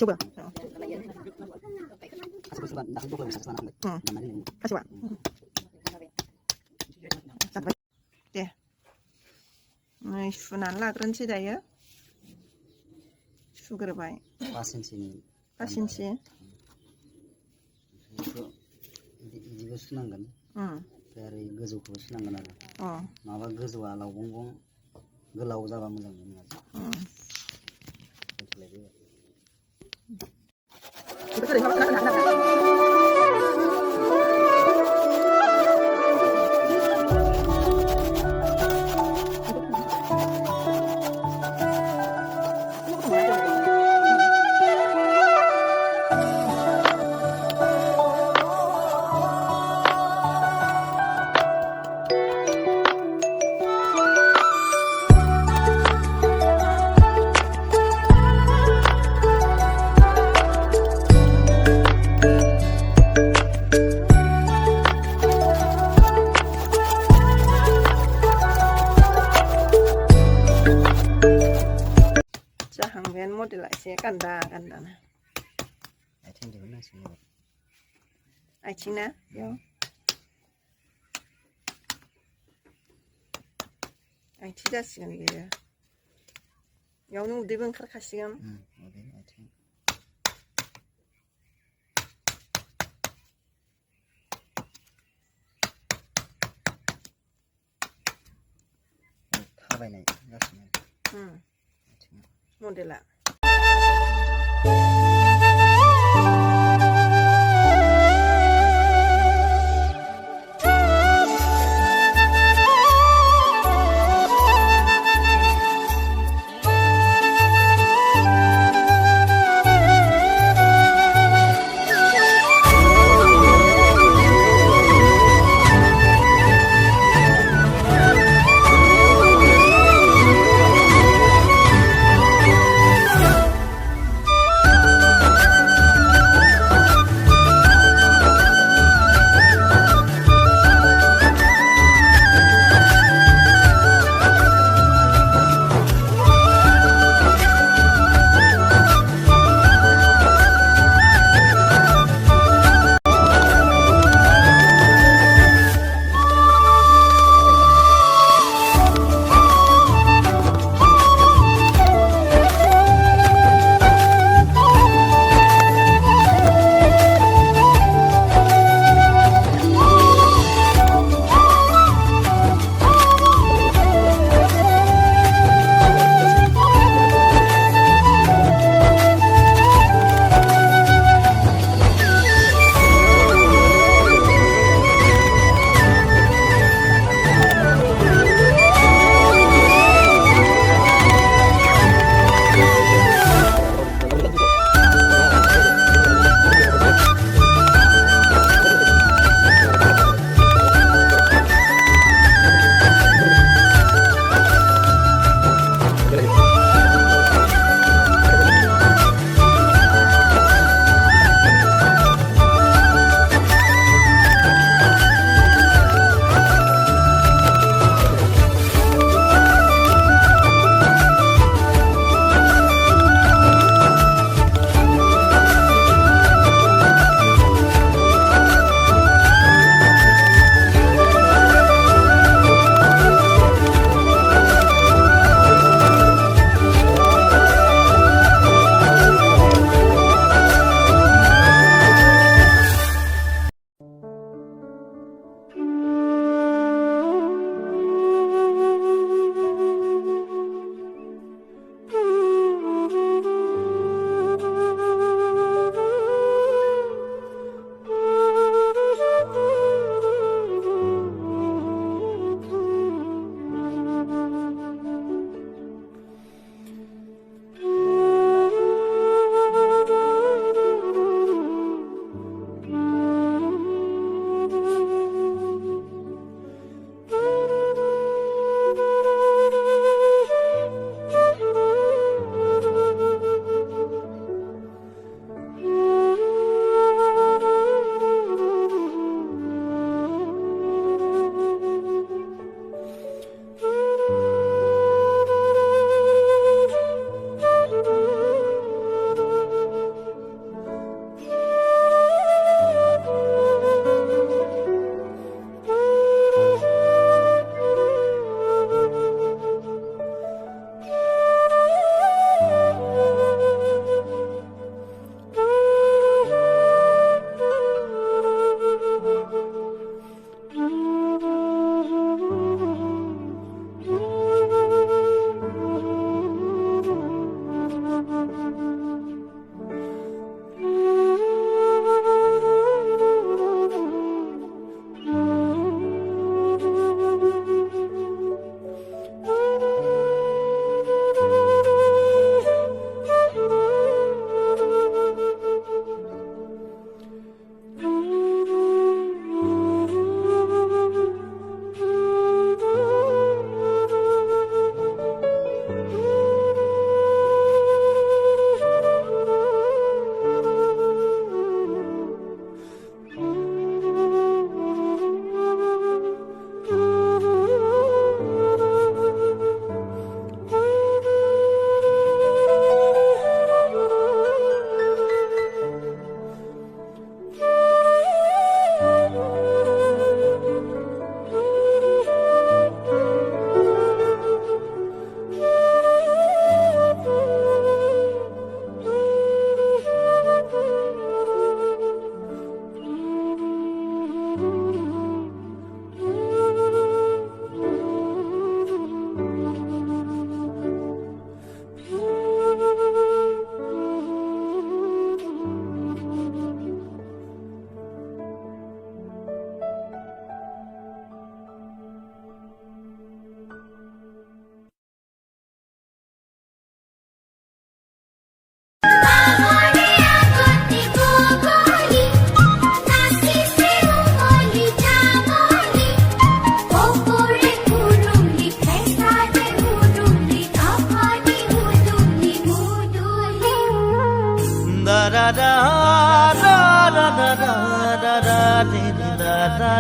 coba. Kasih Pak. Sampai. Deh. Nah, sunan lah keren dah ya. Sugar baik. Pasinsi. 이거 순한 dari goजौखौ सुनांगोन आरो माबा गोजौआ लावबं गोलाव जाबा मोजां मोनो model lại sẽ 간다 나. 아이칭나? 요. 아이 지자시간 이게. 영웅 리본 카카시간. 어디 아이칭. 타바이네. 맞습니다. 모델라.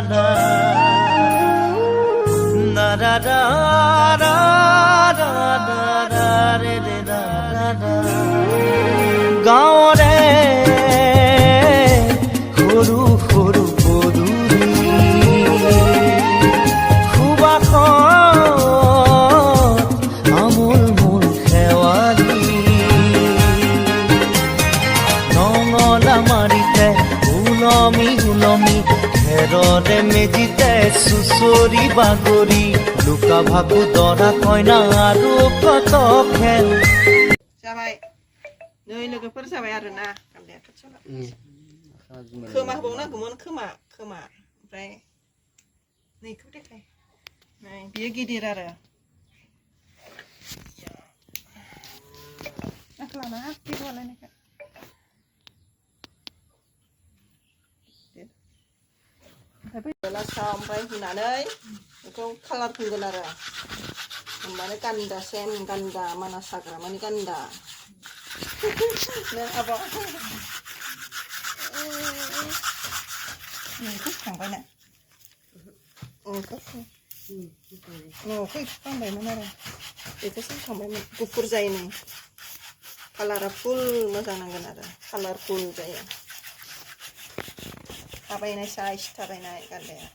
da na da da da da da da re re da da da gaore horu horu boduri khuba amul mul khewali nongola marite উলমি ঘেৰৰে মেজিতে চুচৰি বাগৰি Luka ভাকু দৰা কইনা আৰু কত খেল जाबाय नै लोगोफोर जाबाय आरोना गान्दाया खाथियाव खोमा होबावनांगौमोन खोमा ओमफ्राय नैखौ देखाय नै बियो गिदिर आरो नाखौ लाना बेखौ लालायनायखौ ओमफ्राय हुनानै बेखौ कालार फुनगोन आरो होमबानो गान्दा सेन गान्दा मानास हाग्रामानि गान्दा नों आब' नोंखौ खांबायना न'खौ खांबायमोन आरो बेखौसो खांबायमोन गुफुर जायो नै कालारा फुल मोजां नांगोन आरो कालारफुल जायो थाबायनाय साइज थाबायनाय गान्दाया